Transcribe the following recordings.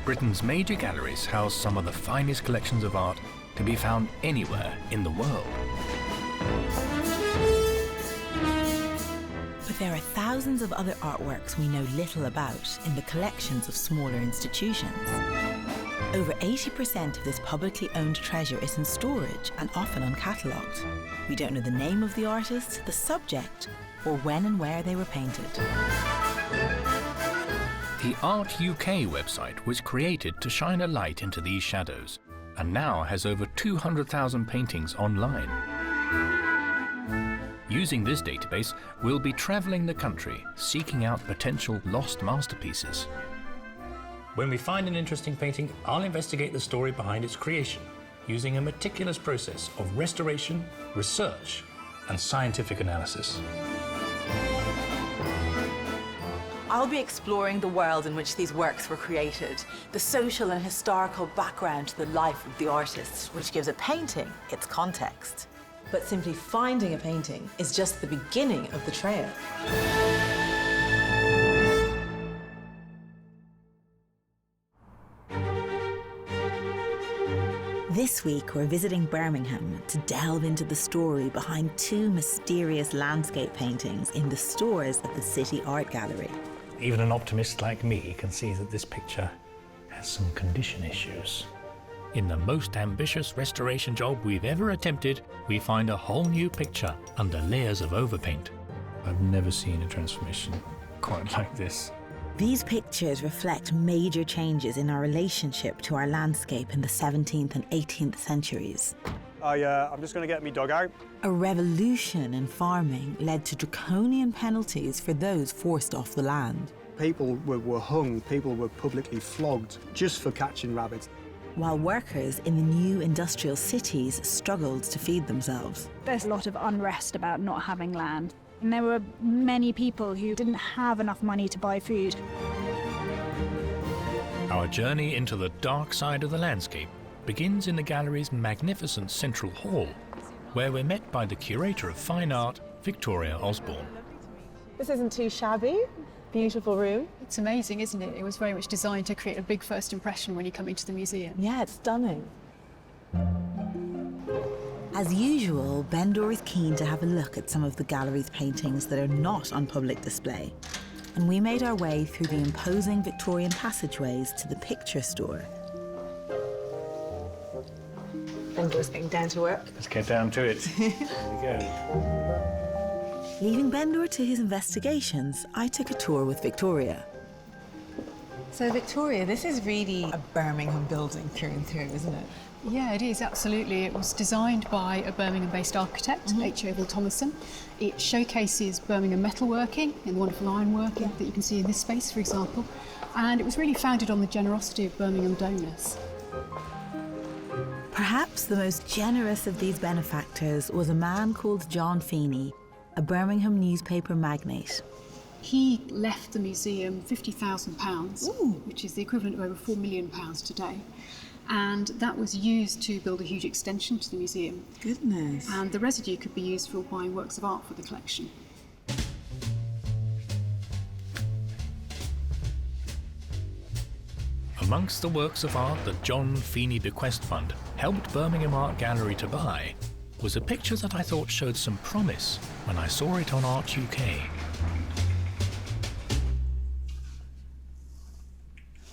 Britain's major galleries house some of the finest collections of art to be found anywhere in the world. But there are thousands of other artworks we know little about in the collections of smaller institutions. Over 80% of this publicly owned treasure is in storage and often uncatalogued. We don't know the name of the artist, the subject, or when and where they were painted. The Art UK website was created to shine a light into these shadows, and now has over 200,000 paintings online. Using this database, we'll be travelling the country, seeking out potential lost masterpieces. When we find an interesting painting, I'll investigate the story behind its creation, using a meticulous process of restoration, research, and scientific analysis. I'll be exploring the world in which these works were created, the social and historical background to the life of the artist, which gives a painting its context. But simply finding a painting is just the beginning of the trail. This week, we're visiting Birmingham to delve into the story behind two mysterious landscape paintings in the stores at the City Art Gallery. Even an optimist like me can see that this picture has some condition issues. In the most ambitious restoration job we've ever attempted, we find a whole new picture under layers of overpaint. I've never seen a transformation quite like this. These pictures reflect major changes in our relationship to our landscape in the 17th and 18th centuries. I'm just going to get me dog out. A revolution in farming led to draconian penalties for those forced off the land. People were hung, people were publicly flogged just for catching rabbits. While workers in the new industrial cities struggled to feed themselves. There's a lot of unrest about not having land. And there were many people who didn't have enough money to buy food. Our journey into the dark side of the landscape begins in the gallery's magnificent central hall, where we're met by the curator of fine art, Victoria Osborne. This isn't too shabby. Beautiful room. It's amazing, isn't it? It was very much designed to create a big first impression when you come into the museum. Yeah, it's stunning. As usual, Bendor is keen to have a look at some of the gallery's paintings that are not on public display. And we made our way through the imposing Victorian passageways to the picture store. Bendor's getting down to work. Let's get down to it. Here we go. Leaving Bendor to his investigations, I took a tour with Victoria. So Victoria, this is really a Birmingham building through and through, isn't it? Yeah, it is, absolutely. It was designed by a Birmingham-based architect, H. Thomason. It showcases Birmingham metalworking and the wonderful ironworking that you can see in this space, for example. And it was really founded on the generosity of Birmingham donors. Perhaps the most generous of these benefactors was a man called John Feeney, a Birmingham newspaper magnate. He left the museum £50,000, which is the equivalent of over £4 million today. And that was used to build a huge extension to the museum. Goodness. And the residue could be used for buying works of art for the collection. Amongst the works of art that John Feeney Bequest Fund helped Birmingham Art Gallery to buy was a picture that I thought showed some promise when I saw it on Art UK.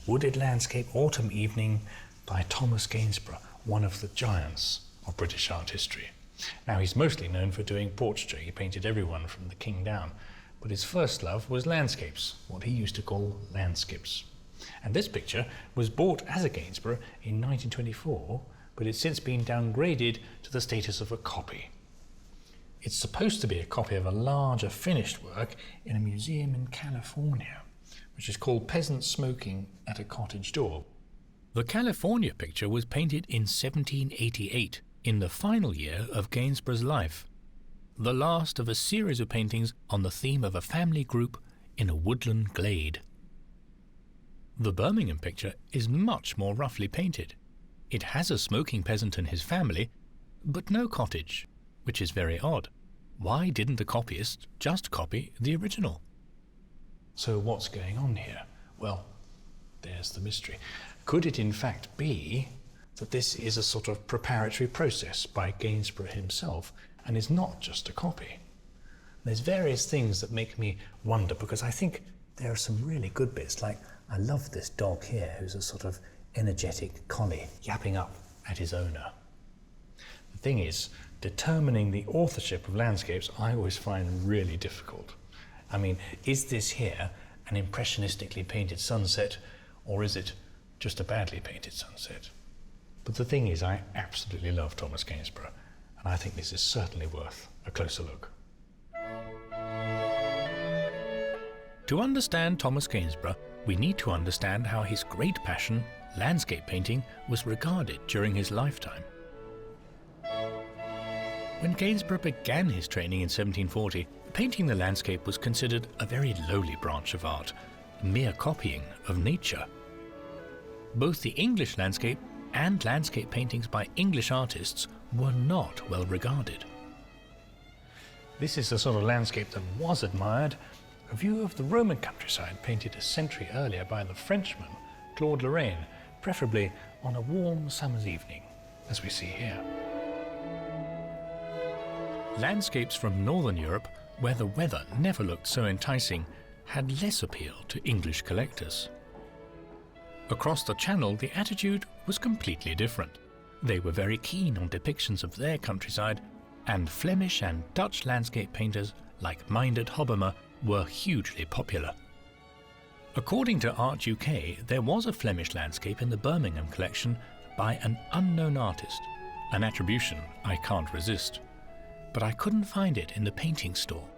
Wooded Landscape Autumn Evening by Thomas Gainsborough, one of the giants of British art history. Now, he's mostly known for doing portraiture. He painted everyone from the king down. But his first love was landscapes, what he used to call landscapes. And this picture was bought as a Gainsborough in 1924, but it's since been downgraded to the status of a copy. It's supposed to be a copy of a larger finished work in a museum in California, which is called Peasants Smoking at a Cottage Door. The California picture was painted in 1788, in the final year of Gainsborough's life, the last of a series of paintings on the theme of a family group in a woodland glade. The Birmingham picture is much more roughly painted. It has a smoking peasant and his family, but no cottage, which is very odd. Why didn't the copyist just copy the original? So what's going on here? Well, there's the mystery. Could it in fact be that this is a sort of preparatory process by Gainsborough himself and is not just a copy? There's various things that make me wonder, because I think there are some really good bits, like I love this dog here who's a sort of energetic collie yapping up at his owner. The thing is, determining the authorship of landscapes I always find really difficult. I mean, is this here an impressionistically painted sunset, or is it just a badly painted sunset? But the thing is, I absolutely love Thomas Gainsborough, and I think this is certainly worth a closer look. To understand Thomas Gainsborough, we need to understand how his great passion, landscape painting, was regarded during his lifetime. When Gainsborough began his training in 1740, painting the landscape was considered a very lowly branch of art, mere copying of nature. Both the English landscape and landscape paintings by English artists were not well regarded. This is the sort of landscape that was admired, a view of the Roman countryside painted a century earlier by the Frenchman Claude Lorraine, preferably on a warm summer's evening, as we see here. Landscapes from Northern Europe, where the weather never looked so enticing, had less appeal to English collectors. Across the Channel, the attitude was completely different. They were very keen on depictions of their countryside, and Flemish and Dutch landscape painters like Meindert Hobbema were hugely popular. According to Art UK, there was a Flemish landscape in the Birmingham collection by an unknown artist, an attribution I can't resist. But I couldn't find it in the painting store.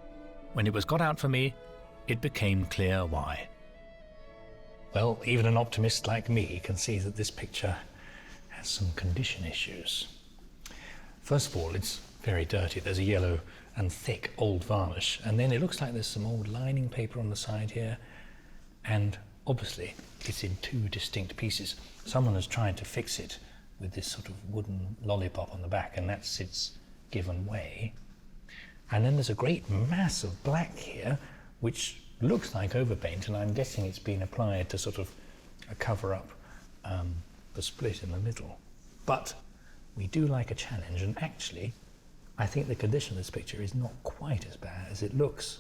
When it was got out for me, it became clear why. Well, even an optimist like me can see that this picture has some condition issues. First of all, it's very dirty. There's a yellow and thick old varnish, and then it looks like there's some old lining paper on the side here, and obviously it's in two distinct pieces. Someone has tried to fix it with this sort of wooden lollipop on the back, and that's its given way. And then there's a great mass of black here, which looks like overpaint, and I'm guessing it's been applied to sort of cover up the split in the middle. But we do like a challenge, and actually I think the condition of this picture is not quite as bad as it looks.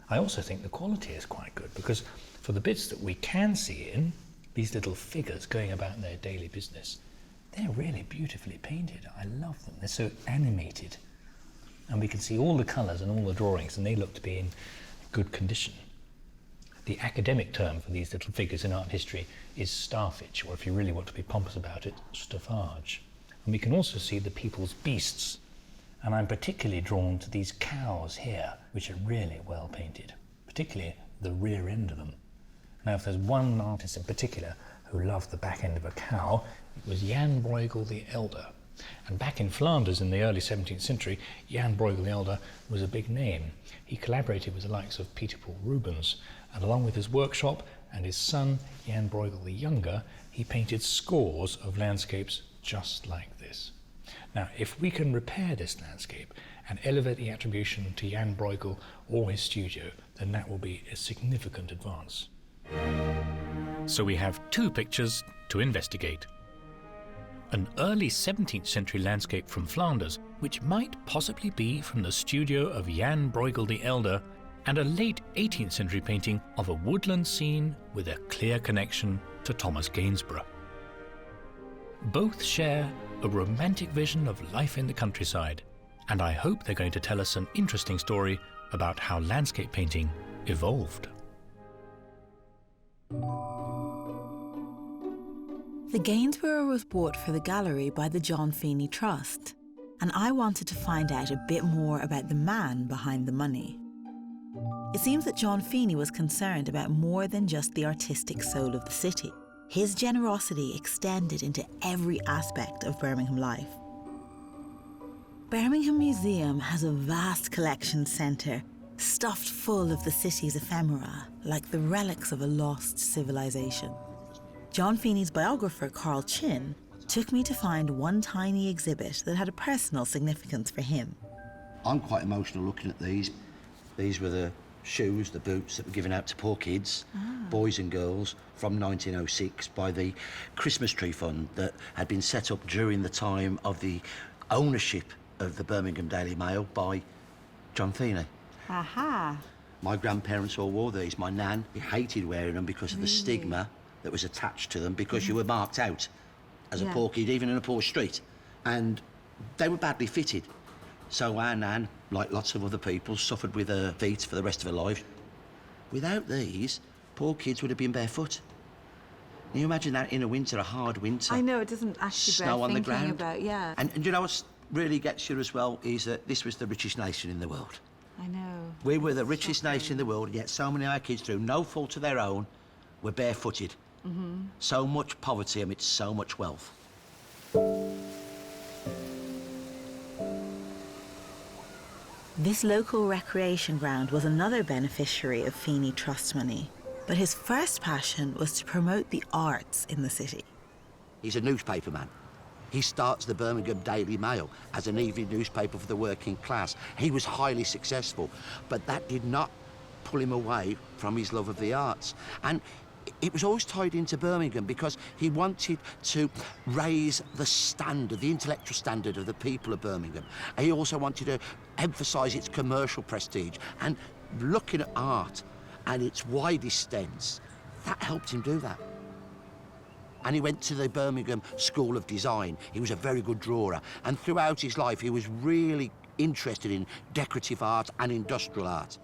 I also think the quality is quite good, because for the bits that we can see in, these little figures going about their daily business, they're really beautifully painted. I love them. They're so animated. And we can see all the colours and all the drawings, and they look to be in good condition. The academic term for these little figures in art history is starfage, or if you really want to be pompous about it, staffage. And we can also see the people's beasts. And I'm particularly drawn to these cows here, which are really well painted, particularly the rear end of them. Now, if there's one artist in particular who loved the back end of a cow, it was Jan Brueghel the Elder. And back in Flanders in the early 17th century, Jan Brueghel the Elder was a big name. He collaborated with the likes of Peter Paul Rubens, and along with his workshop and his son, Jan Brueghel the Younger, he painted scores of landscapes just like this. Now, if we can repair this landscape and elevate the attribution to Jan Brueghel or his studio, then that will be a significant advance. So we have two pictures to investigate. An early 17th century landscape from Flanders, which might possibly be from the studio of Jan Brueghel the Elder, and a late 18th century painting of a woodland scene with a clear connection to Thomas Gainsborough. Both share a romantic vision of life in the countryside, and I hope they're going to tell us an interesting story about how landscape painting evolved. The Gainsborough was bought for the gallery by the John Feeney Trust, and I wanted to find out a bit more about the man behind the money. It seems that John Feeney was concerned about more than just the artistic soul of the city. His generosity extended into every aspect of Birmingham life. Birmingham Museum has a vast collection centre, stuffed full of the city's ephemera, like the relics of a lost civilization. John Feeney's biographer, Carl Chin, took me to find one tiny exhibit that had a personal significance for him. I'm quite emotional looking at these. These were the shoes, the boots that were given out to poor kids, boys and girls, from 1906 by the Christmas Tree Fund that had been set up during the time of the ownership of the Birmingham Daily Mail by John Feeney. Aha. My grandparents all wore these. My nan, he hated wearing them because of the stigma that was attached to them, because you were marked out as a poor kid, even in a poor street. And they were badly fitted. So our nan, like lots of other people, suffered with her feet for the rest of her life. Without these, poor kids would have been barefoot. Can you imagine that in a winter, a hard winter? I know, it doesn't actually Snow bear on the thinking ground. about, yeah. And you know what really gets you as well is that this was the richest nation in the world. I know. We were the richest nation in the world, yet so many of our kids, through no fault of their own, were barefooted. So much poverty amidst so much wealth. This local recreation ground was another beneficiary of Feeney Trust money, but his first passion was to promote the arts in the city. He's a newspaper man. He starts the Birmingham Daily Mail as an evening newspaper for the working class. He was highly successful, but that did not pull him away from his love of the arts. And it was always tied into Birmingham because he wanted to raise the standard, the intellectual standard of the people of Birmingham. And he also wanted to emphasise its commercial prestige. And looking at art and its widest sense, that helped him do that. And he went to the Birmingham School of Design. He was a very good drawer. And throughout his life, he was really interested in decorative art and industrial art.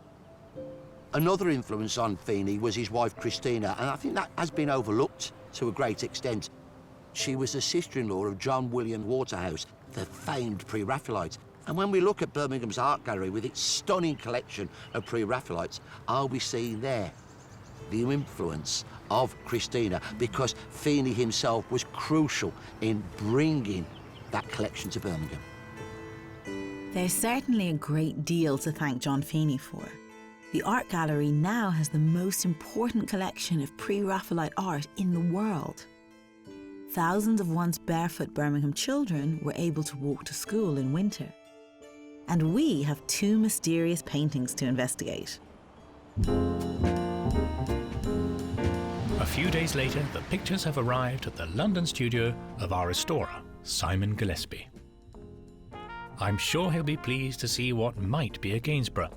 Another influence on Feeney was his wife, Christina, and I think that has been overlooked to a great extent. She was the sister-in-law of John William Waterhouse, the famed Pre-Raphaelites. And when we look at Birmingham's art gallery with its stunning collection of Pre-Raphaelites, are we seeing there the influence of Christina? Because Feeney himself was crucial in bringing that collection to Birmingham. There's certainly a great deal to thank John Feeney for. The art gallery now has the most important collection of pre-Raphaelite art in the world. Thousands of once barefoot Birmingham children were able to walk to school in winter. And we have 2 mysterious paintings to investigate. A few days later, the pictures have arrived at the London studio of our restorer, Simon Gillespie. I'm sure he'll be pleased to see what might be a Gainsborough,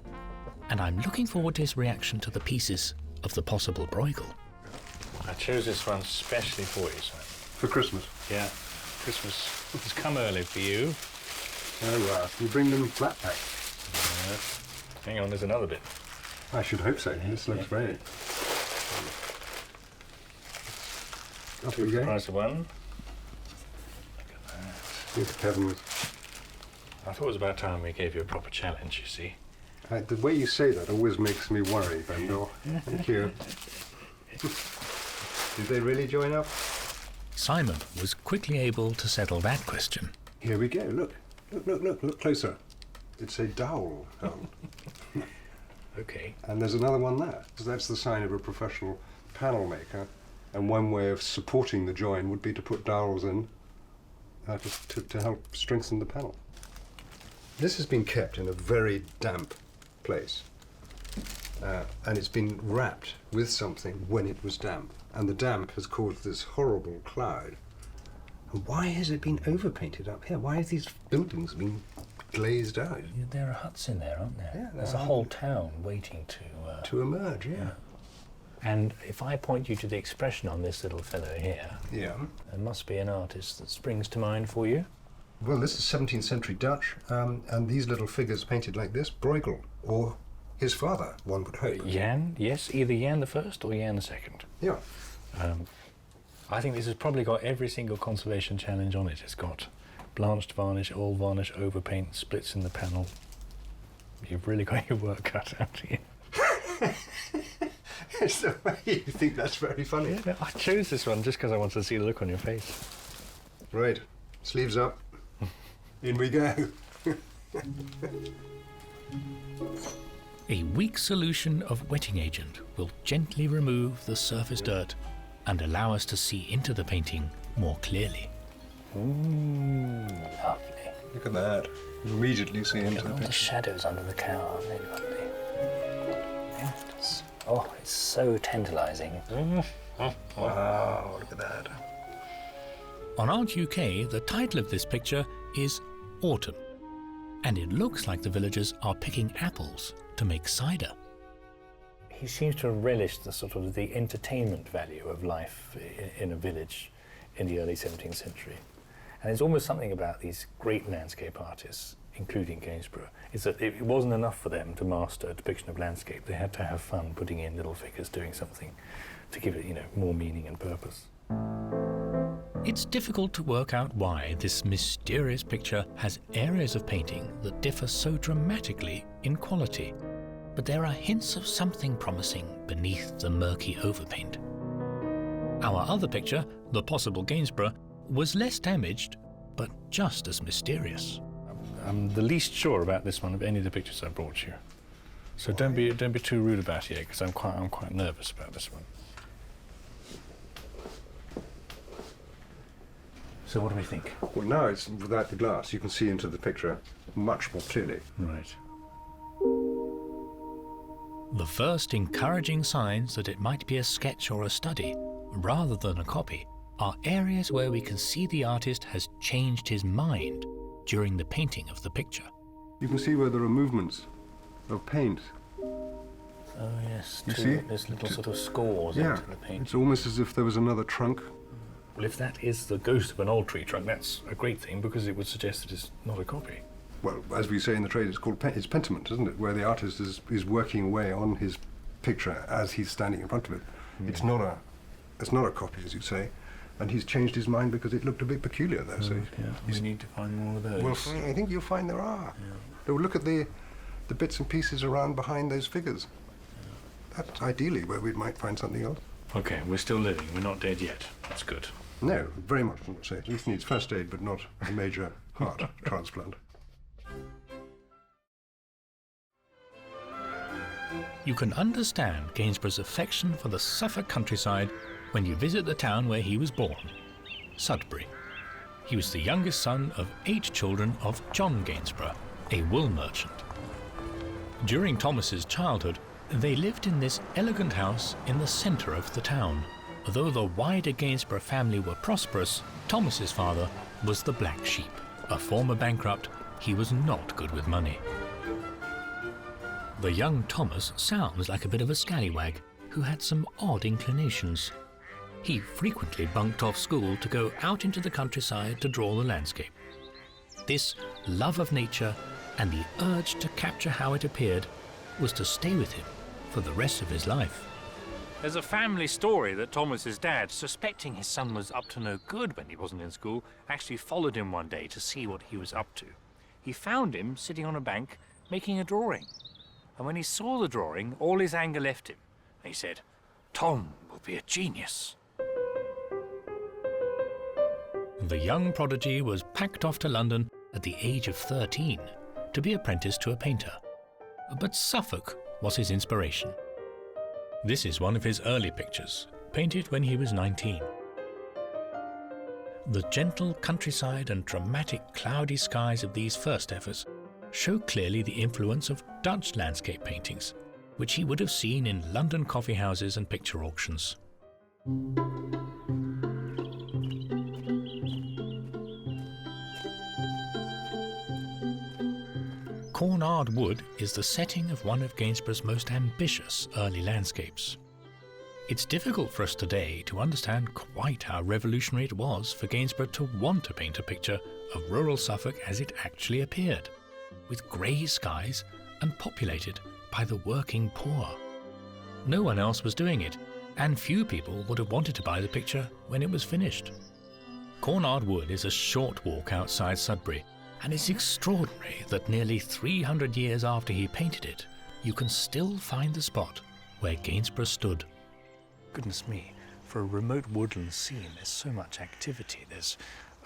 and I'm looking forward to his reaction to the pieces of the possible Brueghel. I chose this one specially for you, Simon. For Christmas? Yeah, Christmas has come early for you. Oh, right. You bring them flat pack? Hang on, there's another bit. I should hope so. This looks great. Off we The go. price of one. Look at that. Good heavens. I thought it was about time we gave you a proper challenge, you see. The way you say that always makes me worry, Bendor. Thank you. Did they really join up? Simon was quickly able to settle that question. Here we go. Look. Look closer. It's a dowel. Okay. And there's another one there. So that's the sign of a professional panel maker. And one way of supporting the join would be to put dowels in to help strengthen the panel. This has been kept in a very damp place. And it's been wrapped with something when it was damp. And the damp has caused this horrible cloud. And why has it been overpainted up here? Why have these buildings been glazed out? Yeah, there are huts in there, aren't there? Yeah, There's there a are. whole town waiting To emerge, yeah. And if I point you to the expression on this little fellow here, Yeah. there must be an artist that springs to mind for you. Well, this is 17th century Dutch, and these little figures painted like this, Brueghel, or his father, one would hope. Jan, yes, either Jan the First or Jan the Second. Yeah. I think this has probably got every single conservation challenge on it. It's got blanched varnish, oil varnish, overpaint, splits in the panel. You've really got your work cut out here. It's the way you think that's very funny. Yeah, no, I chose this one just because I wanted to see the look on your face. Right, sleeves up. In we go. A weak solution of wetting agent will gently remove the surface dirt and allow us to see into the painting more clearly. Ooh, lovely. Look at that. Immediately see into Look at all the shadows under the cow, aren't they lovely? Oh, it's so tantalising. Wow, look at that. On Art UK, the title of this picture is Autumn, and it looks like the villagers are picking apples to make cider. He seems to relish the sort of the entertainment value of life in a village in the early 17th century. And there's almost something about these great landscape artists, including Gainsborough, is that it wasn't enough for them to master a depiction of landscape. They had to have fun putting in little figures doing something to give it, more meaning and purpose. It's difficult to work out why this mysterious picture has areas of painting that differ so dramatically in quality. But there are hints of something promising beneath the murky overpaint. Our other picture, the possible Gainsborough, was less damaged, but just as mysterious. I'm the least sure about this one of any of the pictures I brought you. So don't be too rude about it, because I'm quite nervous about this one. So what do we think? Well, now it's without the glass. You can see into the picture much more clearly. Right. The first encouraging signs that it might be a sketch or a study, rather than a copy, are areas where we can see the artist has changed his mind during the painting of the picture. You can see where there are movements of paint. Oh yes, You see? There's little sort of scores Yeah, into the paint. it's almost as if there was another trunk. Well, if that is the ghost of an old tree trunk, that's a great thing, because it would suggest that it's not a copy. Well, as we say in the trade, it's called it's pentiment, isn't it? Where the artist is working away on his picture as he's standing in front of it. It's not a copy, as you say, and he's changed his mind because it looked a bit peculiar there. So we need to find more of those. well, I think you'll find there are. Yeah. Look at the bits and pieces around behind those figures. Yeah. That's ideally where we might find something else. Okay, we're still living. We're not dead yet. That's good. No, very much not say. This needs first aid, but not a major heart transplant. You can understand Gainsborough's affection for the Suffolk countryside when you visit the town where he was born, Sudbury. He was the youngest son of 8 children of John Gainsborough, a wool merchant. During Thomas's childhood, they lived in this elegant house in the centre of the town. Though the wider Gainsborough family were prosperous, Thomas's father was the black sheep. A former bankrupt, he was not good with money. The young Thomas sounds like a bit of a scallywag who had some odd inclinations. He frequently bunked off school to go out into the countryside to draw the landscape. This love of nature and the urge to capture how it appeared was to stay with him for the rest of his life. There's a family story that Thomas's dad, suspecting his son was up to no good when he wasn't in school, actually followed him one day to see what he was up to. He found him sitting on a bank making a drawing. And when he saw the drawing, all his anger left him. And he said, "Tom will be a genius." The young prodigy was packed off to London at the age of 13 to be apprenticed to a painter. But Suffolk was his inspiration. This is one of his early pictures, painted when he was 19. The gentle countryside and dramatic cloudy skies of these first efforts show clearly the influence of Dutch landscape paintings, which he would have seen in London coffee houses and picture auctions. Cornard Wood is the setting of one of Gainsborough's most ambitious early landscapes. It's difficult for us today to understand quite how revolutionary it was for Gainsborough to want to paint a picture of rural Suffolk as it actually appeared, with grey skies and populated by the working poor. No one else was doing it, and few people would have wanted to buy the picture when it was finished. Cornard Wood is a short walk outside Sudbury, and it's extraordinary that nearly 300 years after he painted it, you can still find the spot where Gainsborough stood. Goodness me, for a remote woodland scene, there's so much activity. There's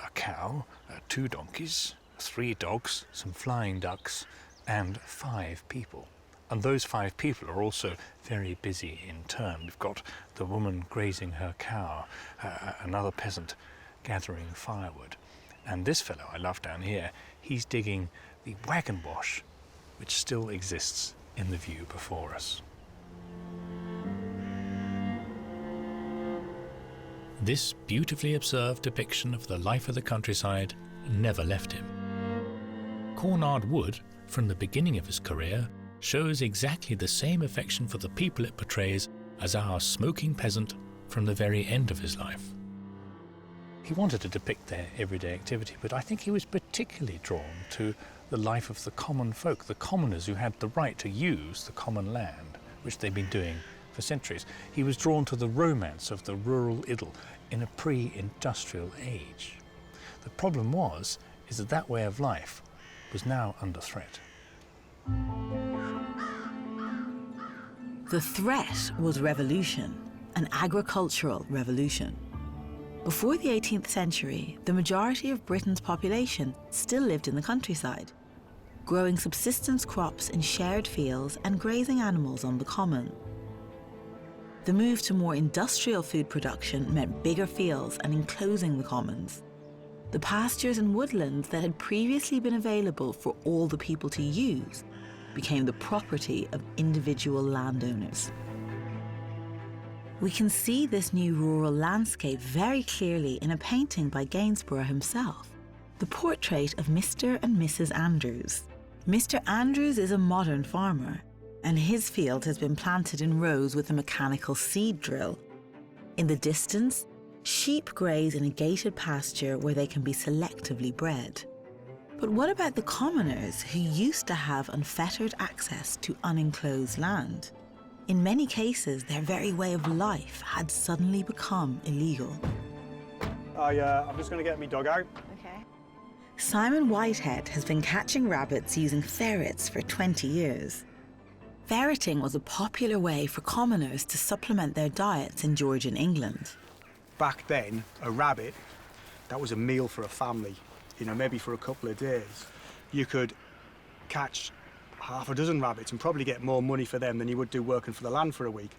a cow, 2 donkeys, 3 dogs, some flying ducks, and 5 people. And those 5 people are also very busy in turn. We've got the woman grazing her cow, another peasant gathering firewood. And this fellow I love down here, he's digging the wagon wash, which still exists in the view before us. this beautifully observed depiction of the life of the countryside never left him. Cornard Wood, from the beginning of his career, shows exactly the same affection for the people it portrays as our smoking peasant from the very end of his life. He wanted to depict their everyday activity, but I think he was particularly drawn to the life of the common folk, the commoners who had the right to use the common land, which they'd been doing for centuries. He was drawn to the romance of the rural idyll in a pre-industrial age. The problem is that that way of life was now under threat. The threat was revolution, an agricultural revolution. Before the 18th century, the majority of Britain's population still lived in the countryside, growing subsistence crops in shared fields and grazing animals on the common. The move to more industrial food production meant bigger fields and enclosing the commons. The pastures and woodlands that had previously been available for all the people to use became the property of individual landowners. We can see this new rural landscape very clearly in a painting by Gainsborough himself, the portrait of Mr. and Mrs. Andrews. Mr. Andrews is a modern farmer, and his field has been planted in rows with a mechanical seed drill. In the distance, sheep graze in a gated pasture where they can be selectively bred. But what about the commoners who used to have unfettered access to unenclosed land? In many cases, their very way of life had suddenly become illegal. I'm just going to get my dog out. Okay. Simon Whitehead has been catching rabbits using ferrets for 20 years. Ferreting was a popular way for commoners to supplement their diets in Georgian England. Back then, a rabbit, that was a meal for a family, maybe for a couple of days. You could catch half a dozen rabbits and probably get more money for them than you would do working for the land for a week.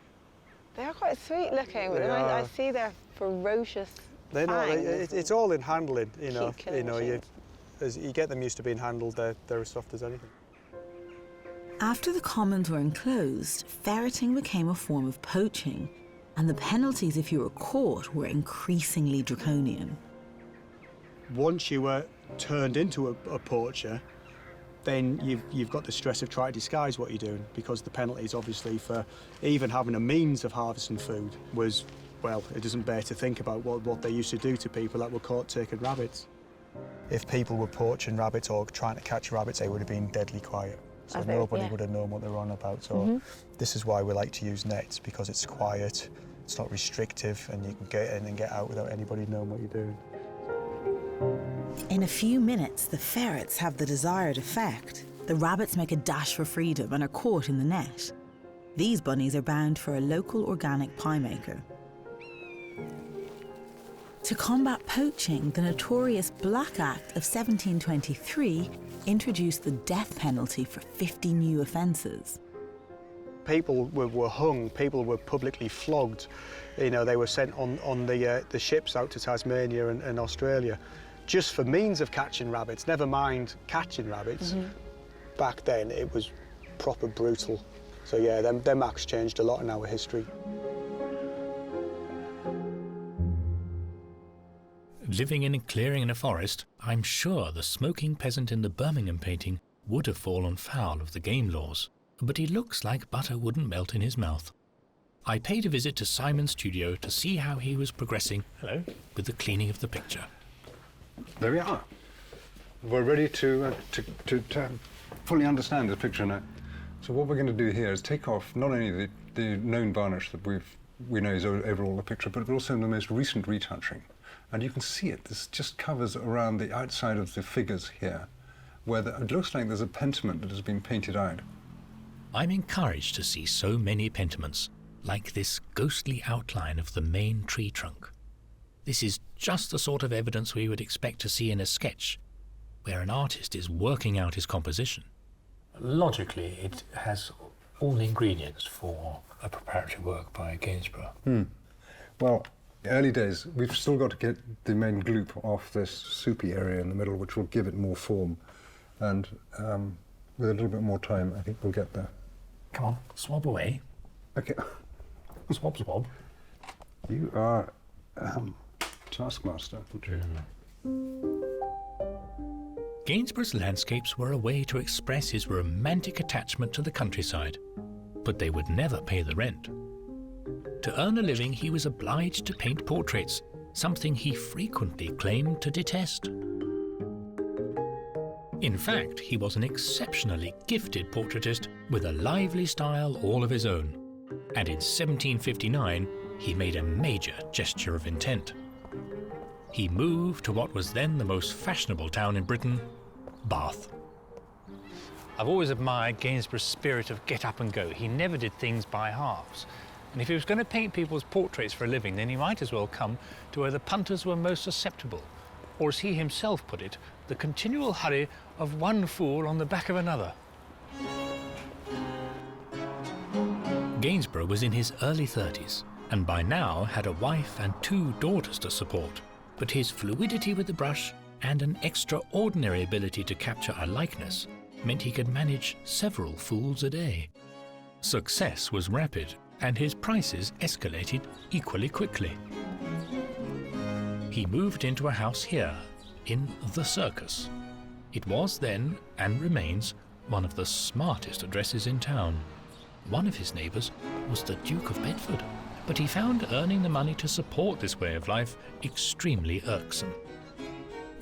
They are quite sweet looking, but then I see their ferocious fangs. It's all in handling, As you get them used to being handled, they're as soft as anything. After the commons were enclosed, ferreting became a form of poaching, and the penalties if you were caught were increasingly draconian. Once you were turned into a poacher, then you've got the stress of trying to disguise what you're doing, because the penalties, obviously, for even having a means of harvesting food was, well, it doesn't bear to think about what they used to do to people that were caught taking rabbits. If people were poaching rabbits or trying to catch rabbits, they would have been deadly quiet. So nobody would have known what they were on about. So this is why we like to use nets, because it's quiet, it's not restrictive, and you can get in and get out without anybody knowing what you're doing. In a few minutes, the ferrets have the desired effect. The rabbits make a dash for freedom and are caught in the net. These bunnies are bound for a local organic pie maker. To combat poaching, the notorious Black Act of 1723 introduced the death penalty for 50 new offences. People were hung, people were publicly flogged. They were sent on the ships out to Tasmania and Australia, just for means of catching rabbits, never mind catching rabbits. Back then, it was proper brutal. So yeah, them acts changed a lot in our history. Living in a clearing in a forest, I'm sure the smoking peasant in the Birmingham painting would have fallen foul of the game laws, but he looks like butter wouldn't melt in his mouth. I paid a visit to Simon's studio to see how he was progressing with the cleaning of the picture. There we are. We're ready to fully understand this picture now. So what we're going to do here is take off not only the known varnish that we know is over all the picture, but also the most recent retouching. And you can see it. This just covers around the outside of the figures here, where it looks like there's a pentiment that has been painted out. I'm encouraged to see so many pentiments, like this ghostly outline of the main tree trunk. This is just the sort of evidence we would expect to see in a sketch, where an artist is working out his composition. Logically, it has all the ingredients for a preparatory work by Gainsborough. Well, early days, we've still got to get the main gloop off this soupy area in the middle, which will give it more form. And with a little bit more time, I think we'll get there. Come on, swab away. Okay. Swab, swab. You are taskmaster. Gainsborough's landscapes were a way to express his romantic attachment to the countryside, but they would never pay the rent. To earn a living, he was obliged to paint portraits, something he frequently claimed to detest. In fact, he was an exceptionally gifted portraitist with a lively style all of his own, and in 1759 he made a major gesture of intent. He moved to what was then the most fashionable town in Britain, Bath. I've always admired Gainsborough's spirit of get up and go. He never did things by halves. And if he was going to paint people's portraits for a living, then he might as well come to where the punters were most susceptible, or as he himself put it, the continual hurry of one fool on the back of another. Gainsborough was in his early 30s, and by now had a wife and 2 daughters to support. But his fluidity with the brush and an extraordinary ability to capture a likeness meant he could manage several fools a day. Success was rapid, and his prices escalated equally quickly. He moved into a house here, in the Circus. It was then, and remains, one of the smartest addresses in town. One of his neighbours was the Duke of Bedford, but he found earning the money to support this way of life extremely irksome.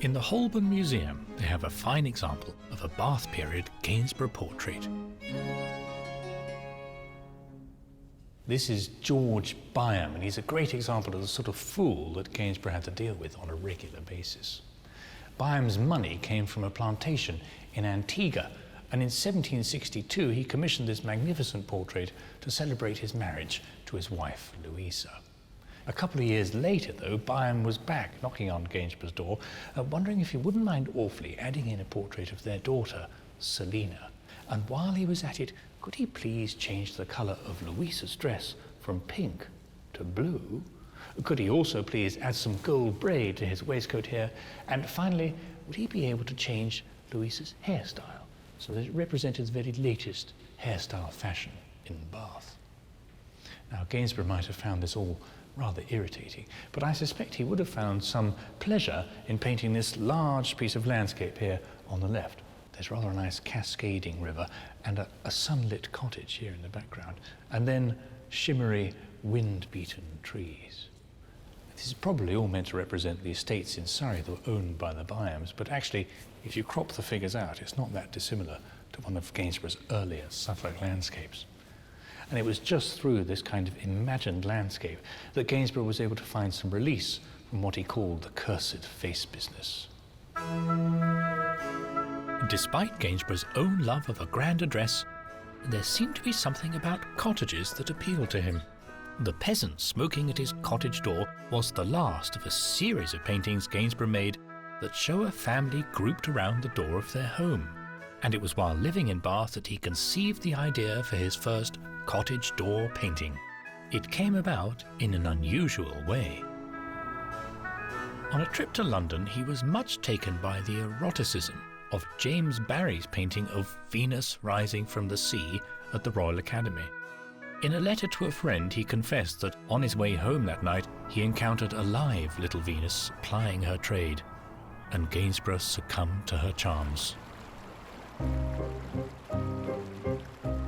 In the Holborn Museum, they have a fine example of a Bath period Gainsborough portrait. This is George Byam, and he's a great example of the sort of fool that Gainsborough had to deal with on a regular basis. Byam's money came from a plantation in Antigua, and in 1762 he commissioned this magnificent portrait to celebrate his marriage to his wife, Louisa. A couple of years later, though, Byam was back knocking on Gainsborough's door, wondering if he wouldn't mind awfully adding in a portrait of their daughter, Selina. And while he was at it, could he please change the colour of Louisa's dress from pink to blue? Could he also please add some gold braid to his waistcoat hair? And finally, would he be able to change Louisa's hairstyle so that it represented the very latest hairstyle fashion in Bath? Now, Gainsborough might have found this all rather irritating, but I suspect he would have found some pleasure in painting this large piece of landscape here on the left. There's rather a nice cascading river and a sunlit cottage here in the background, and then shimmery, wind-beaten trees. This is probably all meant to represent the estates in Surrey that were owned by the Byams, but actually, if you crop the figures out, it's not that dissimilar to one of Gainsborough's earlier Suffolk landscapes. And it was just through this kind of imagined landscape that Gainsborough was able to find some release from what he called the cursed face business. Despite Gainsborough's own love of a grand address, there seemed to be something about cottages that appealed to him. The peasant smoking at his cottage door was the last of a series of paintings Gainsborough made that show a family grouped around the door of their home. And it was while living in Bath that he conceived the idea for his first cottage door painting. It came about in an unusual way. On a trip to London, he was much taken by the eroticism of James Barrie's painting of Venus rising from the sea at the Royal Academy. In a letter to a friend, he confessed that on his way home that night, he encountered a live little Venus plying her trade, and Gainsborough succumbed to her charms.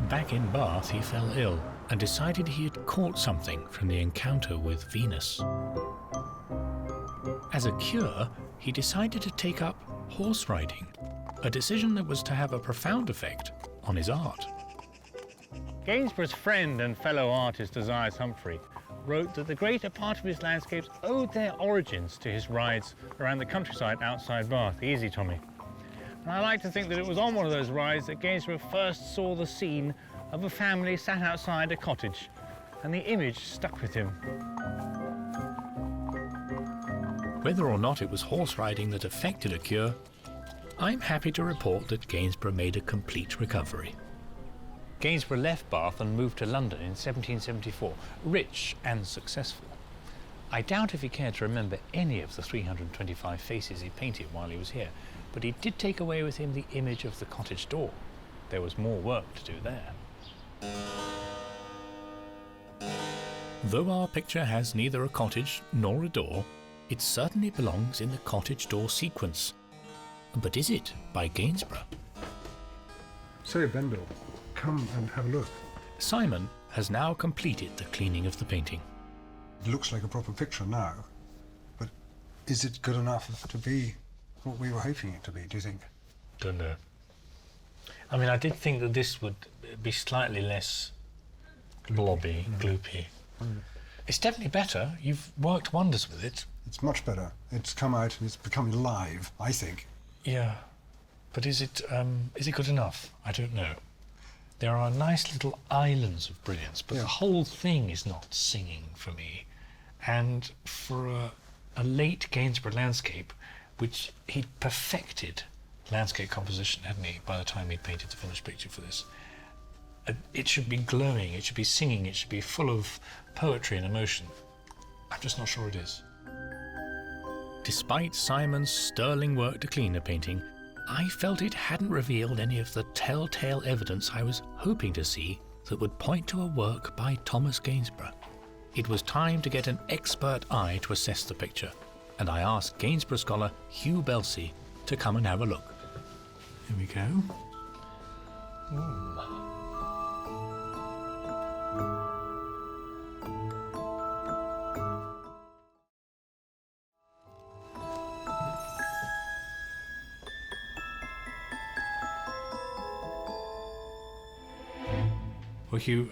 Back in Bath, he fell ill and decided he had caught something from the encounter with Venus. As a cure, he decided to take up horse riding, a decision that was to have a profound effect on his art. Gainsborough's friend and fellow artist Ozias Humphrey wrote that the greater part of his landscapes owed their origins to his rides around the countryside outside Bath. Easy, Tommy. And I like to think that it was on one of those rides that Gainsborough first saw the scene of a family sat outside a cottage, and the image stuck with him. Whether or not it was horse riding that effected a cure, I'm happy to report that Gainsborough made a complete recovery. Gainsborough left Bath and moved to London in 1774, rich and successful. I doubt if he cared to remember any of the 325 faces he painted while he was here, but he did take away with him the image of the cottage door. There was more work to do there. Though our picture has neither a cottage nor a door, it certainly belongs in the cottage door sequence. But is it by Gainsborough? Say, Bendor, come and have a look. Simon has now completed the cleaning of the painting. It looks like a proper picture now, but is it good enough to be what we were hoping it to be, do you think? Don't know. I mean, I did think that this would be slightly less blobby, gloopy. It's definitely better. You've worked wonders with it. It's much better. It's come out and it's become alive, I think. Yeah, but is it good enough? I don't know. There are nice little islands of brilliance, but the whole thing is not singing for me. And for a late Gainsborough landscape, which he'd perfected landscape composition, hadn't he, by the time he'd painted the finished picture for this, it should be glowing, it should be singing, it should be full of poetry and emotion. I'm just not sure it is. Despite Simon's sterling work to clean the painting, I felt it hadn't revealed any of the telltale evidence I was hoping to see that would point to a work by Thomas Gainsborough. It was time to get an expert eye to assess the picture, and I asked Gainsborough scholar Hugh Belsey to come and have a look. Here we go. Well, Hugh,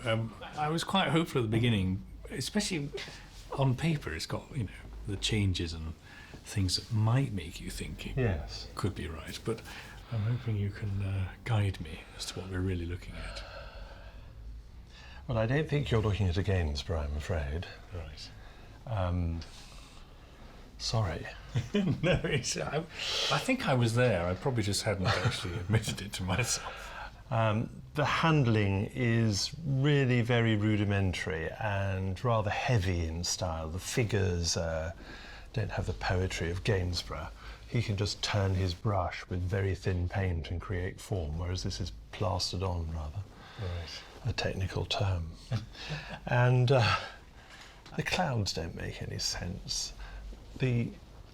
I was quite hopeful at the beginning, especially on paper. It's got, you know, the changes and things that might make you think it could be right. But I'm hoping you can guide me as to what we're really looking at. Well, I don't think you're looking at a Gainsborough, I'm afraid. Right. Sorry. No, I think I was there. I probably just hadn't actually admitted it to myself. The handling is really very rudimentary and rather heavy in style. The figures don't have the poetry of Gainsborough. He can just turn his brush with very thin paint and create form, whereas this is plastered on, rather. Right. A technical term. And the clouds don't make any sense. The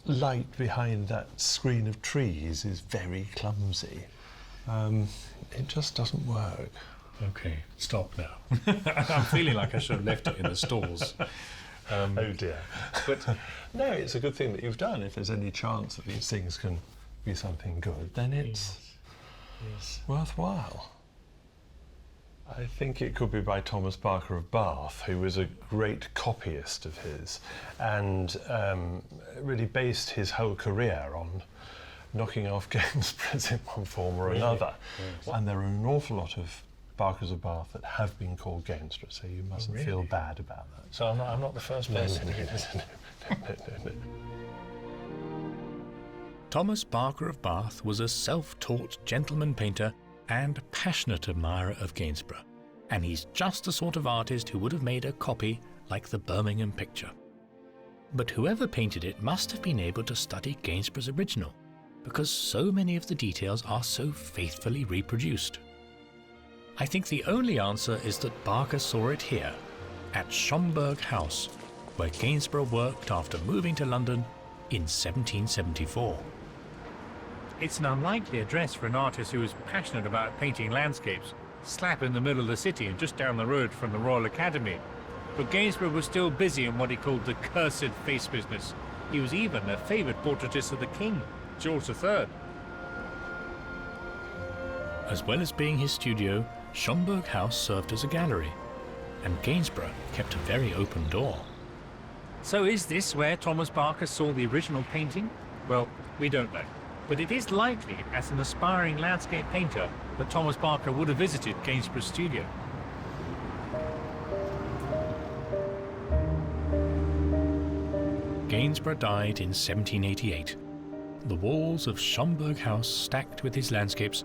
light behind that screen of trees is very clumsy. It just doesn't work. OK, stop now. I'm feeling like I should have left it in the stalls. Oh dear. But no, it's a good thing that you've done. If there's any chance that these things can be something good, then it's worthwhile. I think it could be by Thomas Barker of Bath, who was a great copyist of his and really based his whole career on knocking off Gainsboroughs in one form or another. Yes. And there are an awful lot of Barkers of Bath that have been called Gainsborough, so you mustn't feel bad about that. So I'm not the first person. No. Thomas Barker of Bath was a self-taught gentleman painter and passionate admirer of Gainsborough, and he's just the sort of artist who would have made a copy like the Birmingham picture. But whoever painted it must have been able to study Gainsborough's original, because so many of the details are so faithfully reproduced. I think the only answer is that Barker saw it here, at Schomburgk House, where Gainsborough worked after moving to London in 1774. It's an unlikely address for an artist who was passionate about painting landscapes, slap in the middle of the city and just down the road from the Royal Academy. But Gainsborough was still busy in what he called the cursed face business. He was even a favoured portraitist of the King, George III. As well as being his studio, Schomburgk House served as a gallery, and Gainsborough kept a very open door. So is this where Thomas Barker saw the original painting? Well, we don't know. But it is likely, as an aspiring landscape painter, that Thomas Barker would have visited Gainsborough's studio. Gainsborough died in 1788. The walls of Schomburgk House stacked with his landscapes,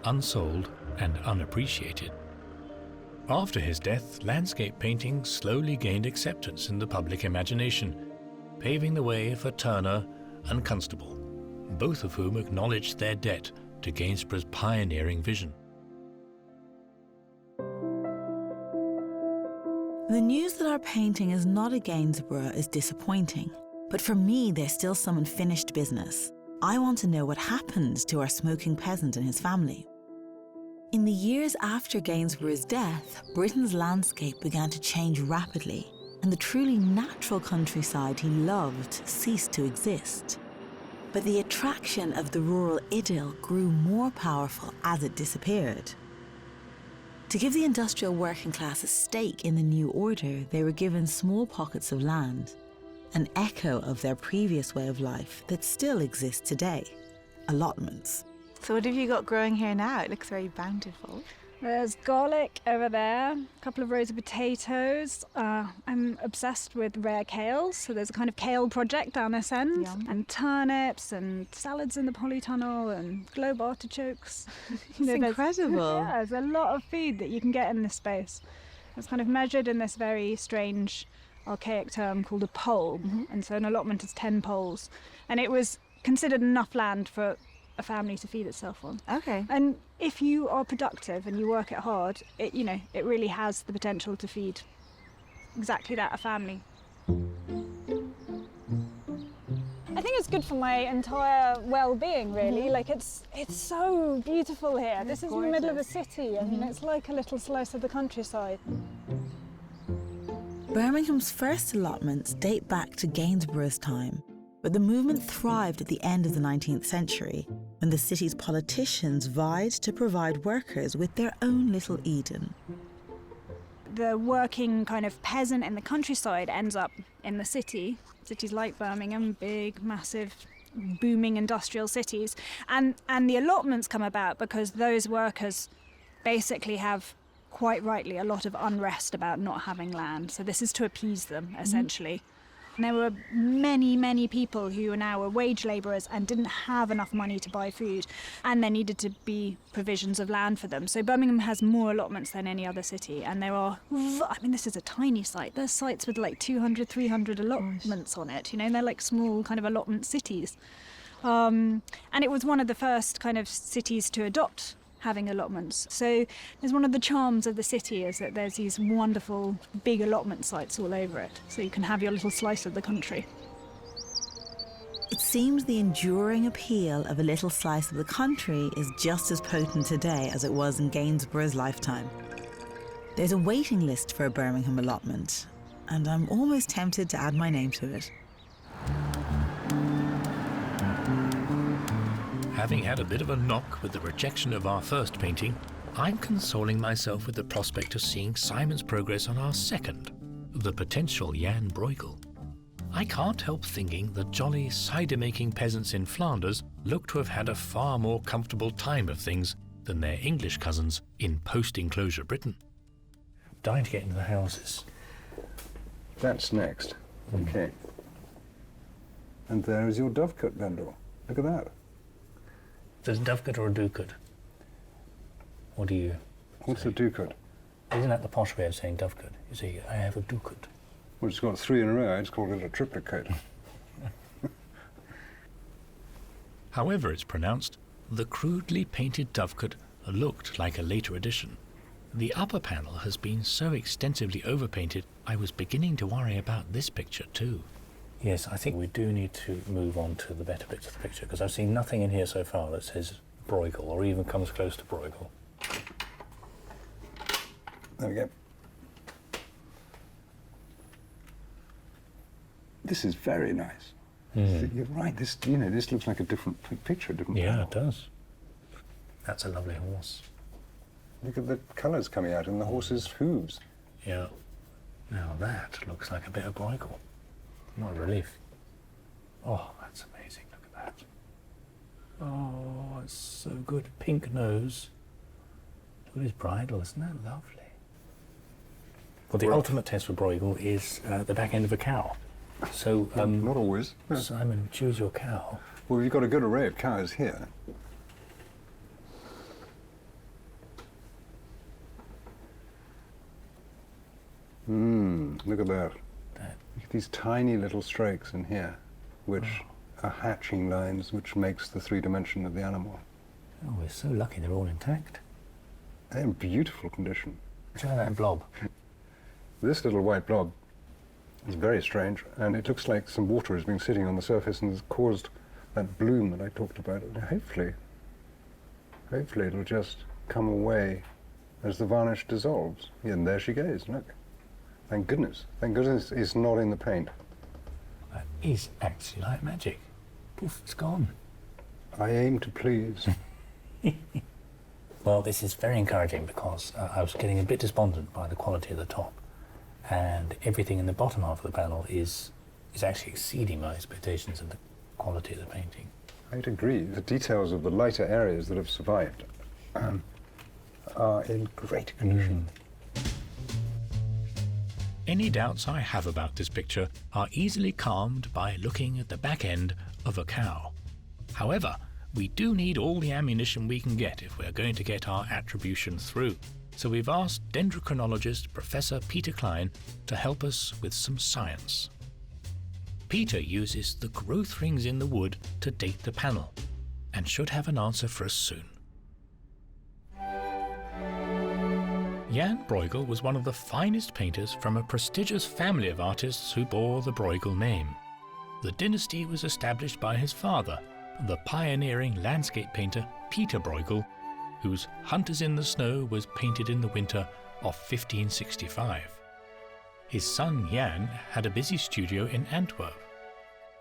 unsold and unappreciated. After his death, landscape painting slowly gained acceptance in the public imagination, paving the way for Turner and Constable, both of whom acknowledged their debt to Gainsborough's pioneering vision. The news that our painting is not a Gainsborough is disappointing, but for me, there's still some unfinished business. I want to know what happened to our smoking peasant and his family. In the years after Gainsborough's death, Britain's landscape began to change rapidly, and the truly natural countryside he loved ceased to exist. But the attraction of the rural idyll grew more powerful as it disappeared. To give the industrial working class a stake in the new order, they were given small pockets of land, an echo of their previous way of life that still exists today, allotments. So what have you got growing here now? It looks very bountiful. There's garlic over there, a couple of rows of potatoes. I'm obsessed with rare kales, so there's a kind of kale project down this end. Yum. And turnips and salads in the polytunnel and globe artichokes. It's incredible. Yeah, there's a lot of food that you can get in this space. It's kind of measured in this very strange, archaic term called a pole. And so an allotment is 10 poles. And it was considered enough land for a family to feed itself on. Okay. And if you are productive and you work it hard, it really has the potential to feed exactly that, a family. I think it's good for my entire well-being, really. Like it's so beautiful here. This is in the middle of a city. I mean, it's like a little slice of the countryside. Birmingham's first allotments date back to Gainsborough's time, but the movement thrived at the end of the 19th century, when the city's politicians vied to provide workers with their own little Eden. The working kind of peasant in the countryside ends up in the city. Cities like Birmingham, big, massive, booming industrial cities. And the allotments come about because those workers basically have, quite rightly, a lot of unrest about not having land. So this is to appease them, essentially. And there were many, many people who now were wage labourers and didn't have enough money to buy food, and there needed to be provisions of land for them. So Birmingham has more allotments than any other city, and there are, this is a tiny site. There's sites with like 200, 300 allotments on it, they're like small kind of allotment cities. And it was one of the first kind of cities to adopt having allotments. So there's one of the charms of the city is that there's these wonderful big allotment sites all over it, so you can have your little slice of the country. It seems the enduring appeal of a little slice of the country is just as potent today as it was in Gainsborough's lifetime. There's a waiting list for a Birmingham allotment, and I'm almost tempted to add my name to it. Having had a bit of a knock with the rejection of our first painting, I'm consoling myself with the prospect of seeing Simon's progress on our second, the potential Jan Brueghel. I can't help thinking the jolly cider-making peasants in Flanders look to have had a far more comfortable time of things than their English cousins in post-enclosure Britain. I'm dying to get into the houses. That's next. Okay. And there is your dovecote, Bendor. Look at that. There's a dovecote or a dovecote? What do you What's say? a dovecote? Isn't that the posh way of saying dovecote? You say, I have a dovecote. Well, it's got 3 in a row. It's called it a triplet coat. However it's pronounced, the crudely painted dovecote looked like a later addition. The upper panel has been so extensively overpainted, I was beginning to worry about this picture too. Yes, I think we do need to move on to the better bits of the picture, because I've seen nothing in here so far that says Brueghel or even comes close to Brueghel. There we go. This is very nice. You're right. This looks like a different picture, different. Yeah, panel. it does. That's a lovely horse. Look at the colours coming out in the horse's hooves. Yeah. Now that looks like a bit of Brueghel. What a relief. Oh, that's amazing. Look at that. Oh, it's so good. Pink nose. Look at his bridle. Isn't that lovely? Well, the ultimate test for Brueghel is the back end of a cow. So, not always. Yeah. Simon, choose your cow. Well, you've got a good array of cows here. Look at that. Look at these tiny little strokes in here, which are hatching lines, which makes the 3 dimension of the animal. Oh, we're so lucky they're all intact. They're in beautiful condition. Try that blob. This little white blob is very strange, and it looks like some water has been sitting on the surface and has caused that bloom that I talked about. And hopefully it'll just come away as the varnish dissolves. And there she goes, look. Thank goodness it's not in the paint. That is actually like magic. Poof, it's gone. I aim to please. Well, this is very encouraging because I was getting a bit despondent by the quality of the top, and everything in the bottom half of the panel is actually exceeding my expectations of the quality of the painting. I'd agree. The details of the lighter areas that have survived are in great condition. Any doubts I have about this picture are easily calmed by looking at the back end of a cow. However, we do need all the ammunition we can get if we're going to get our attribution through. So we've asked dendrochronologist Professor Peter Klein to help us with some science. Peter uses the growth rings in the wood to date the panel, and should have an answer for us soon. Jan Brueghel was one of the finest painters from a prestigious family of artists who bore the Brueghel name. The dynasty was established by his father, the pioneering landscape painter Peter Brueghel, whose Hunters in the Snow was painted in the winter of 1565. His son Jan had a busy studio in Antwerp.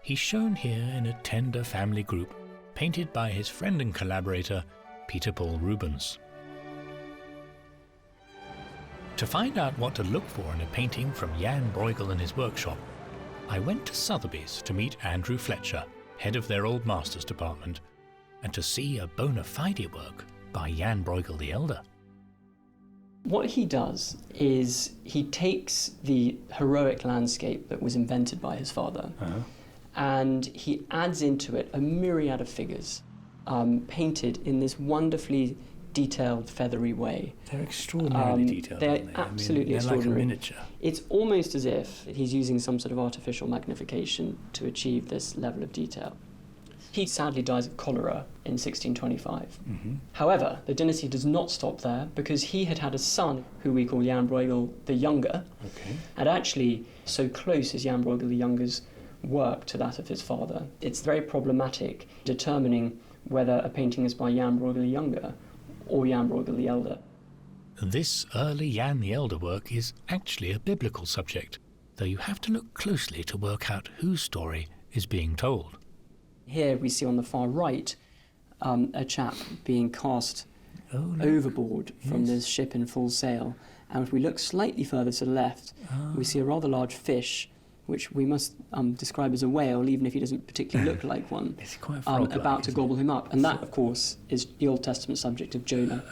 He's shown here in a tender family group, painted by his friend and collaborator Peter Paul Rubens. To find out what to look for in a painting from Jan Brueghel in his workshop, I went to Sotheby's to meet Andrew Fletcher, head of their Old Masters department, and to see a bona fide work by Jan Brueghel the Elder. What he does is he takes the heroic landscape that was invented by his father, and he adds into it a myriad of figures, painted in this wonderfully detailed, feathery way. They're extraordinarily detailed, they're aren't they? absolutely they're extraordinary. Like a miniature. It's almost as if he's using some sort of artificial magnification to achieve this level of detail. He sadly dies of cholera in 1625. However, the dynasty does not stop there, because he had a son who we call Jan Brueghel the Younger, and actually so close is Jan Brueghel the Younger's work to that of his father. It's very problematic determining whether a painting is by Jan Brueghel the Younger or Jan Brueghel the Elder. This early Jan the Elder work is actually a biblical subject, though you have to look closely to work out whose story is being told. Here we see on the far right a chap being cast overboard from this ship in full sail, and if we look slightly further to the left, we see a rather large fish, which we must describe as a whale, even if he doesn't particularly look like one, It's quite frog-like, about to gobble him up. And that, of course, is the Old Testament subject of Jonah.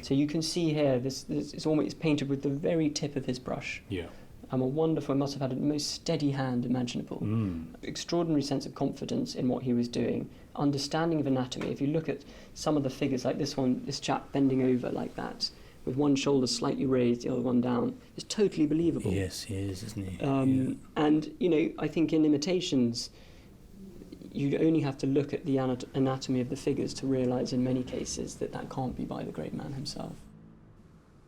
So you can see here, this it's almost painted with the very tip of his brush. Yeah. A wonderful, must have had the most steady hand imaginable. Extraordinary sense of confidence in what he was doing. Understanding of anatomy. If you look at some of the figures, like this one, this chap bending over like that, with one shoulder slightly raised, the other one down, is totally believable. Yes, he is, isn't he? And, you know, I think in imitations, you only have to look at the anatomy of the figures to realise in many cases that that can't be by the great man himself.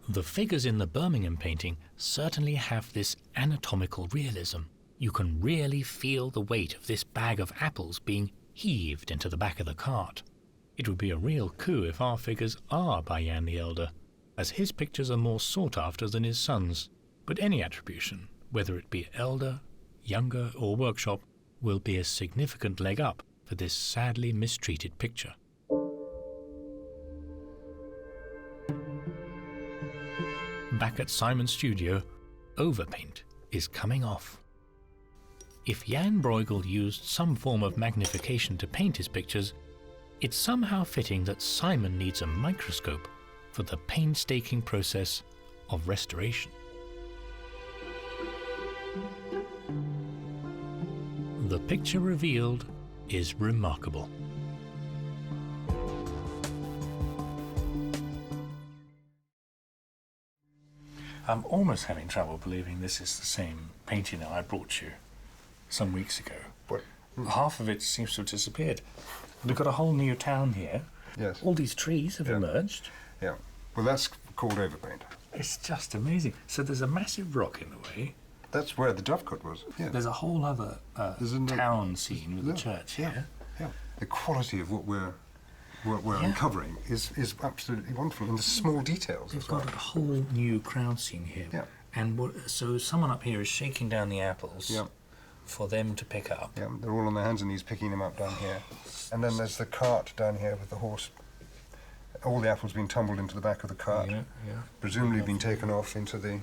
The figures in the Birmingham painting certainly have this anatomical realism. You can really feel the weight of this bag of apples being heaved into the back of the cart. It would be a real coup if our figures are by Jan the Elder, as his pictures are more sought after than his son's. But any attribution, whether it be Elder, Younger or Workshop, will be a significant leg up for this sadly mistreated picture. Back at Simon's studio, overpaint is coming off. If Jan Brueghel used some form of magnification to paint his pictures, it's somehow fitting that Simon needs a microscope for the painstaking process of restoration. The picture revealed is remarkable. I'm almost having trouble believing this is the same painting that I brought you some weeks ago. What? Half of it seems to have disappeared. We've got a whole new town here. Yes. All these trees have emerged. Yeah. Well, that's called overpaint. It's just amazing. So there's a massive rock in the way. That's where the Dovecote was. Yeah. There's a whole other town scene with the church here. Yeah. The quality of what we're uncovering is absolutely wonderful, and the small details. They've as well. got a whole new crowd scene here. Yeah. And so someone up here is shaking down the apples for them to pick up. Yeah, they're all on their hands and knees picking them up down here. And then there's the cart down here with the horse. All the apples being tumbled into the back of the cart. Yeah. Presumably being taken off into the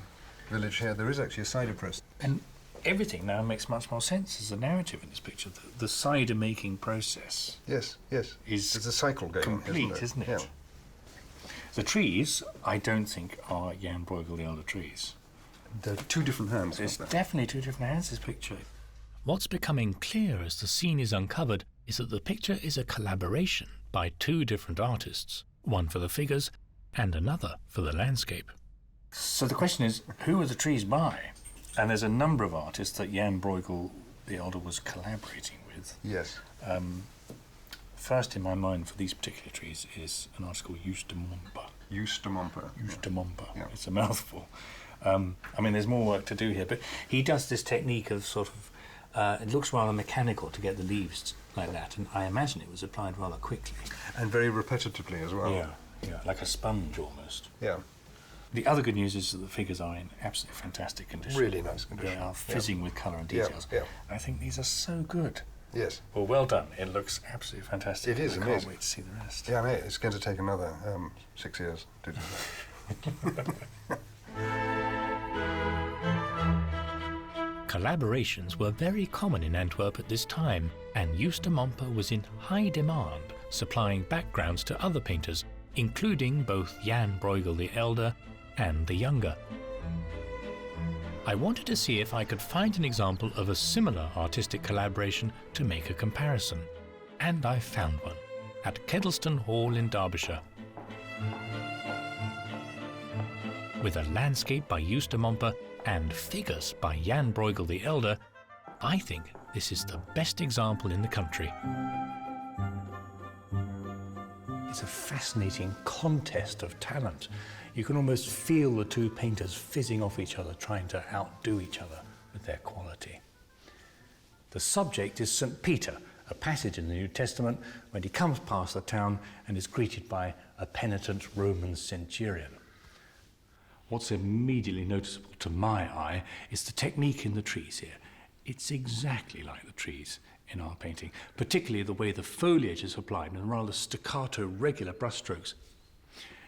village here. There is actually a cider press. And everything now makes much more sense as a narrative in this picture. The cider making process. Yes. Is there's a cycle going complete, on, isn't it? Yeah. The trees, I don't think, are Jan Brueghel the Elder trees. They're two different hands. There's definitely two different hands, this picture. What's becoming clear as the scene is uncovered is that the picture is a collaboration by two different artists, one for the figures and another for the landscape. So the question is, who are the trees by? And there's a number of artists that Jan Brueghel the Elder was collaborating with. Yes. First in my mind for these particular trees is an artist called Justemomper. Justemomper. Yeah. It's a mouthful. I mean, there's more work to do here, but he does this technique of sort of, it looks rather mechanical to get the leaves like that, and I imagine it was applied rather quickly. And very repetitively as well. Yeah, like a sponge almost. Yeah. The other good news is that the figures are in absolutely fantastic condition. Really nice condition. They are fizzing with colour and details. Yeah. I think these are so good. Yes. Well done. It looks absolutely fantastic. It is I amazing. can't wait to see the rest. Yeah, mate, it's going to take another 6 years to do that. Collaborations were very common in Antwerp at this time, and Justemomper was in high demand, supplying backgrounds to other painters, including both Jan Brueghel the Elder and the Younger. I wanted to see if I could find an example of a similar artistic collaboration to make a comparison, and I found one at Kedleston Hall in Derbyshire. With a landscape by Justemomper and figures by Jan Brueghel the Elder, I think this is the best example in the country. It's a fascinating contest of talent. You can almost feel the two painters fizzing off each other, trying to outdo each other with their quality. The subject is St. Peter, a passage in the New Testament when he comes past the town and is greeted by a penitent Roman centurion. What's immediately noticeable to my eye is the technique in the trees here. It's exactly like the trees in our painting, particularly the way the foliage is applied and rather staccato, regular brushstrokes.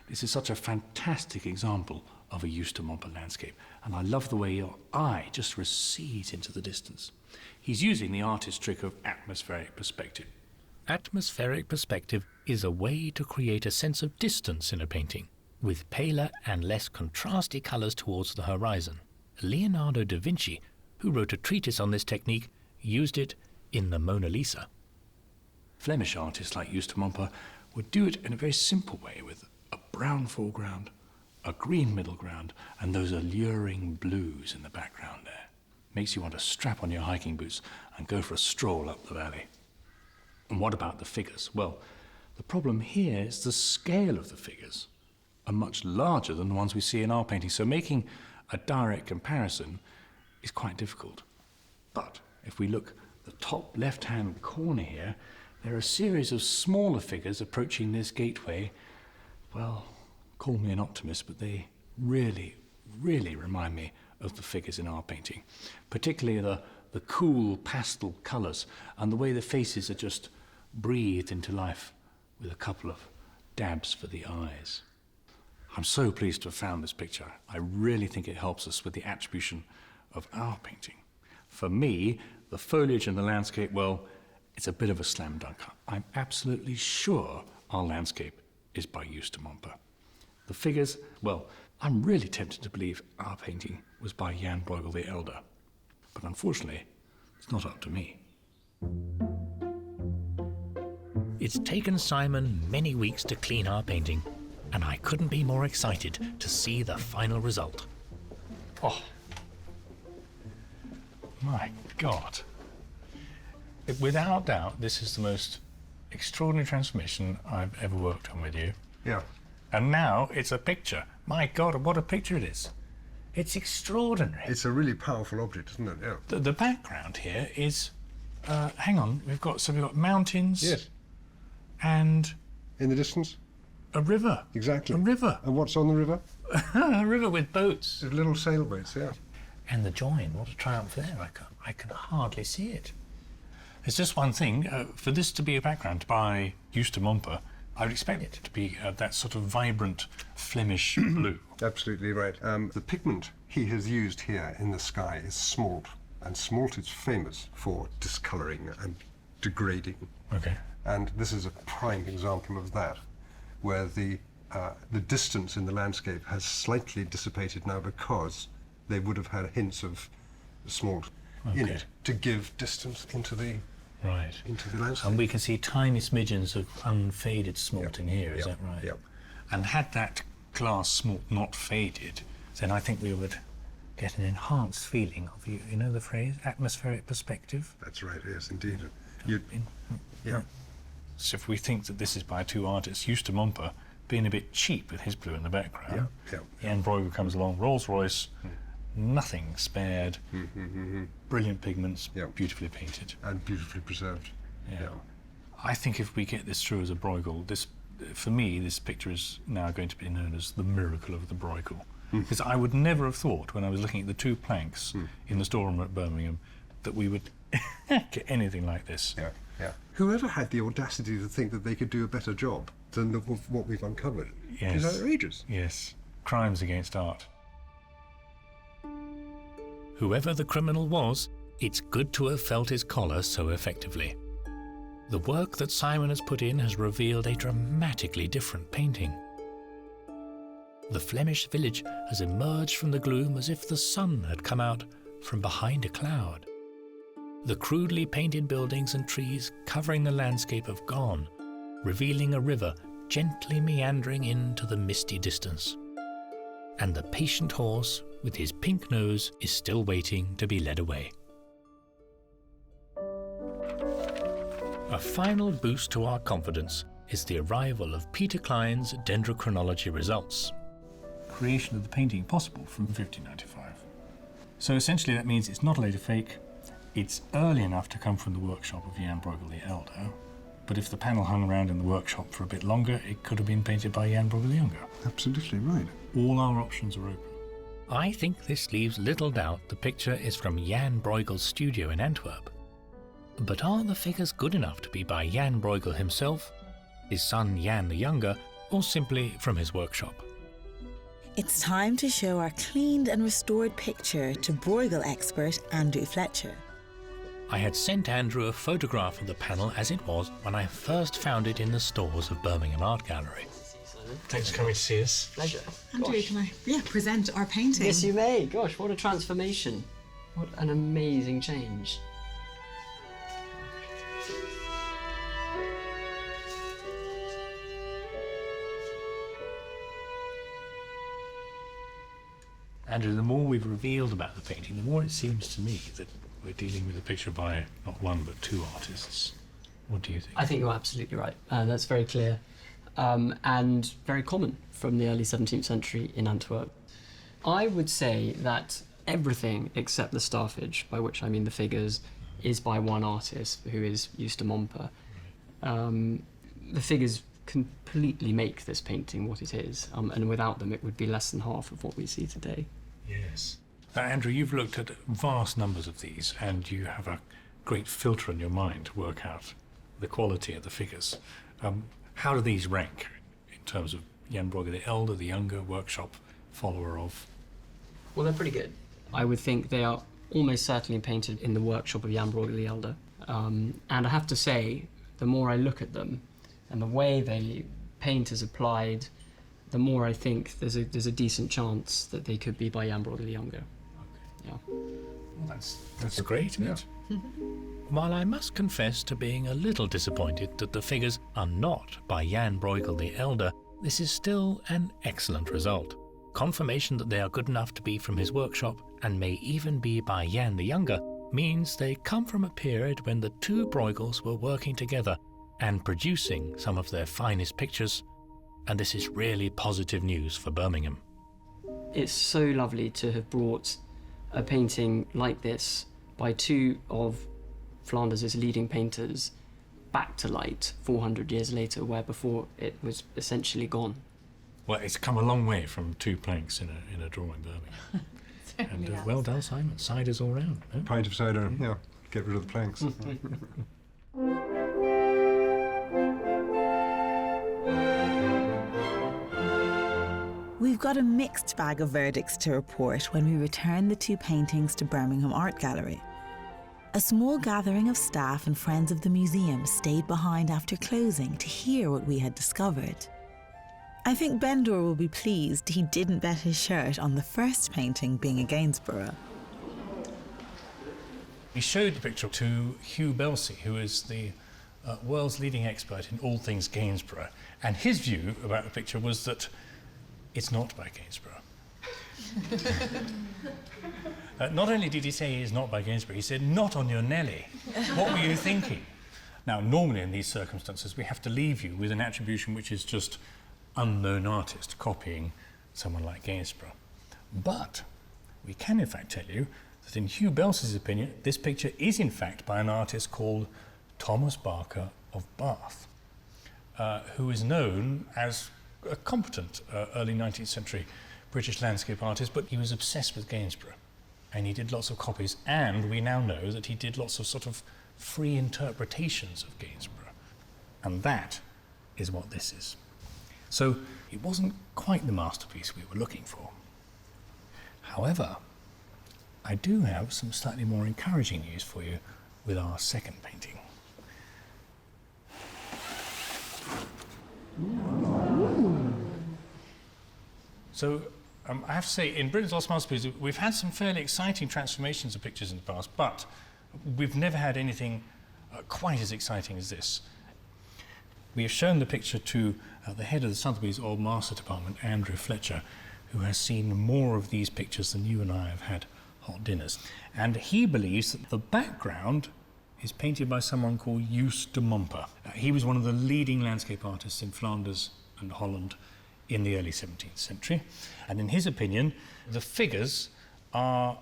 This is such a fantastic example of a Justemomper landscape, and I love the way your eye just recedes into the distance. He's using the artist's trick of atmospheric perspective. Atmospheric perspective is a way to create a sense of distance in a painting, with paler and less contrasty colours towards the horizon. Leonardo da Vinci, who wrote a treatise on this technique, used it in the Mona Lisa. Flemish artists like Justemomper would do it in a very simple way with a brown foreground, a green middle ground, and those alluring blues in the background there. Makes you want to strap on your hiking boots and go for a stroll up the valley. And what about the figures? Well, the problem here is the scale of the figures are much larger than the ones we see in our painting, so making a direct comparison is quite difficult. But if we look at the top left-hand corner here, there are a series of smaller figures approaching this gateway. Well, call me an optimist, but they really, really remind me of the figures in our painting, particularly the cool pastel colours and the way the faces are just breathed into life with a couple of dabs for the eyes. I'm so pleased to have found this picture. I really think it helps us with the attribution of our painting. For me, the foliage and the landscape, well, it's a bit of a slam dunk. I'm absolutely sure our landscape is by Justemomper. The figures, well, I'm really tempted to believe our painting was by Jan Brueghel the Elder. But unfortunately, it's not up to me. It's taken Simon many weeks to clean our painting, and I couldn't be more excited to see the final result. Oh, my God. Without doubt, this is the most extraordinary transformation I've ever worked on with you. Yeah. And now it's a picture. My God, what a picture it is. It's extraordinary. It's a really powerful object, isn't it? Yeah. The background here is, hang on, we've got mountains. Yes. And in the distance, a river. Exactly. A river. And what's on the river? A river with boats. There's little sailboats, yeah. And the join, what a triumph there. I can hardly see it. There's just one thing, for this to be a background by Eustace Momper, I would expect it to be that sort of vibrant Flemish blue. Absolutely right. The pigment he has used here in the sky is smalt, and smalt is famous for discolouring and degrading. Okay. And this is a prime example of that, where the distance in the landscape has slightly dissipated now because they would have had hints of smalt in it to give distance into the landscape. And we can see tiny smidgens of unfaded smalt in here, is that right? Yep. And had that glass smalt not faded, then I think we would get an enhanced feeling of, you know the phrase, atmospheric perspective? That's right, yes, indeed. So if we think that this is by two artists, Eustace Momper being a bit cheap with his blue in the background, Jan Brueghel comes along, Rolls-Royce, nothing spared, brilliant pigments, beautifully painted. And beautifully preserved. Yeah. I think if we get this through as a Brueghel, for me, this picture is now going to be known as the miracle of the Brueghel. Because I would never have thought, when I was looking at the two planks in the storeroom at Birmingham, that we would get anything like this. Yeah. Whoever had the audacity to think that they could do a better job than what we've uncovered is outrageous. Yes. Crimes against art. Whoever the criminal was, it's good to have felt his collar so effectively. The work that Simon has put in has revealed a dramatically different painting. The Flemish village has emerged from the gloom as if the sun had come out from behind a cloud. The crudely painted buildings and trees covering the landscape have gone, revealing a river gently meandering into the misty distance. And the patient horse, with his pink nose, is still waiting to be led away. A final boost to our confidence is the arrival of Peter Klein's dendrochronology results. Creation of the painting possible from 1595. So essentially that means it's not a later fake, it's early enough to come from the workshop of Jan Brueghel the Elder, but if the panel hung around in the workshop for a bit longer, it could have been painted by Jan Brueghel the Younger. Absolutely right. All our options are open. I think this leaves little doubt the picture is from Jan Brueghel's studio in Antwerp. But are the figures good enough to be by Jan Brueghel himself, his son Jan the Younger, or simply from his workshop? It's time to show our cleaned and restored picture to Brueghel expert Andrew Fletcher. I had sent Andrew a photograph of the panel as it was when I first found it in the stores of Birmingham Art Gallery. Thanks for coming to see us. Pleasure. Andrew, can I present our painting? Yes, you may. Gosh, what a transformation. What an amazing change. Andrew, the more we've revealed about the painting, the more it seems to me that we're dealing with a picture by not one but two artists. What do you think? I think you're absolutely right. That's very clear and very common from the early 17th century in Antwerp. I would say that everything except the staffage, by which I mean the figures, is by one artist, who is Eustace Momper. The figures completely make this painting what it is, and without them it would be less than half of what we see today. Yes. Andrew, you've looked at vast numbers of these and you have a great filter in your mind to work out the quality of the figures. How do these rank in terms of Jan Brueghel the Elder, the Younger, workshop follower of? Well, they're pretty good. I would think they are almost certainly painted in the workshop of Jan Brueghel the Elder. And I have to say, the more I look at them and the way they paint is applied, the more I think there's a decent chance that they could be by Jan Brueghel the Younger. Okay. Yeah. Well, that's great, isn't it? While I must confess to being a little disappointed that the figures are not by Jan Brueghel the Elder, this is still an excellent result. Confirmation that they are good enough to be from his workshop and may even be by Jan the Younger means they come from a period when the two Brueghels were working together and producing some of their finest pictures And this is really positive news for Birmingham. It's so lovely to have brought a painting like this by two of Flanders' leading painters back to light 400 years later, where before it was essentially gone. Well, it's come a long way from 2 planks in a drawing, Birmingham. And well done, Simon. Ciders all round. No? Pint of cider, yeah. Get rid of the planks. We've got a mixed bag of verdicts to report when we return the 2 paintings to Birmingham Art Gallery. A small gathering of staff and friends of the museum stayed behind after closing to hear what we had discovered. I think Bendor will be pleased he didn't bet his shirt on the first painting being a Gainsborough. We showed the picture to Hugh Belsey, who is the world's leading expert in all things Gainsborough, and his view about the picture was that it's not by Gainsborough. Not only did he say it's not by Gainsborough, he said, "Not on your Nelly. What were you thinking?" Now, normally in these circumstances, we have to leave you with an attribution which is just unknown artist copying someone like Gainsborough. But we can in fact tell you that in Hugh Belsey's opinion, this picture is in fact by an artist called Thomas Barker of Bath, who is known as a competent early 19th century British landscape artist, but he was obsessed with Gainsborough and he did lots of copies, and we now know that he did lots of sort of free interpretations of Gainsborough, and that is what this is. So it wasn't quite the masterpiece we were looking for. However, I do have some slightly more encouraging news for you with our second painting. So I have to say, in Britain's Lost Masterpieces, we've had some fairly exciting transformations of pictures in the past, but we've never had anything quite as exciting as this. We have shown the picture to the head of the Sotheby's Old Master Department, Andrew Fletcher, who has seen more of these pictures than you and I have had hot dinners. And he believes that the background is painted by someone called Joost de Momper. He was one of the leading landscape artists in Flanders and Holland in the early 17th century. And in his opinion, the figures are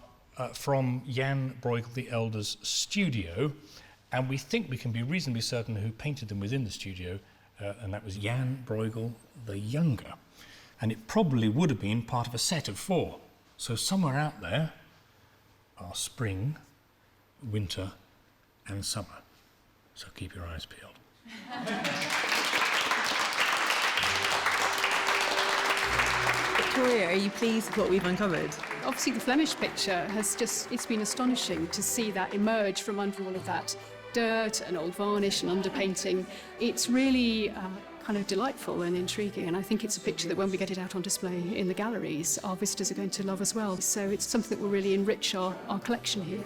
from Jan Brueghel the Elder's studio, and we think we can be reasonably certain who painted them within the studio, and that was Jan Brueghel the Younger. And it probably would have been part of a set of 4. So somewhere out there are spring, winter, and summer. So keep your eyes peeled. Victoria, are you pleased with what we've uncovered? Obviously, the Flemish picture it's been astonishing to see that emerge from under all of that dirt and old varnish and underpainting. It's really kind of delightful and intriguing, and I think it's a picture that when we get it out on display in the galleries, our visitors are going to love as well. So it's something that will really enrich our collection here.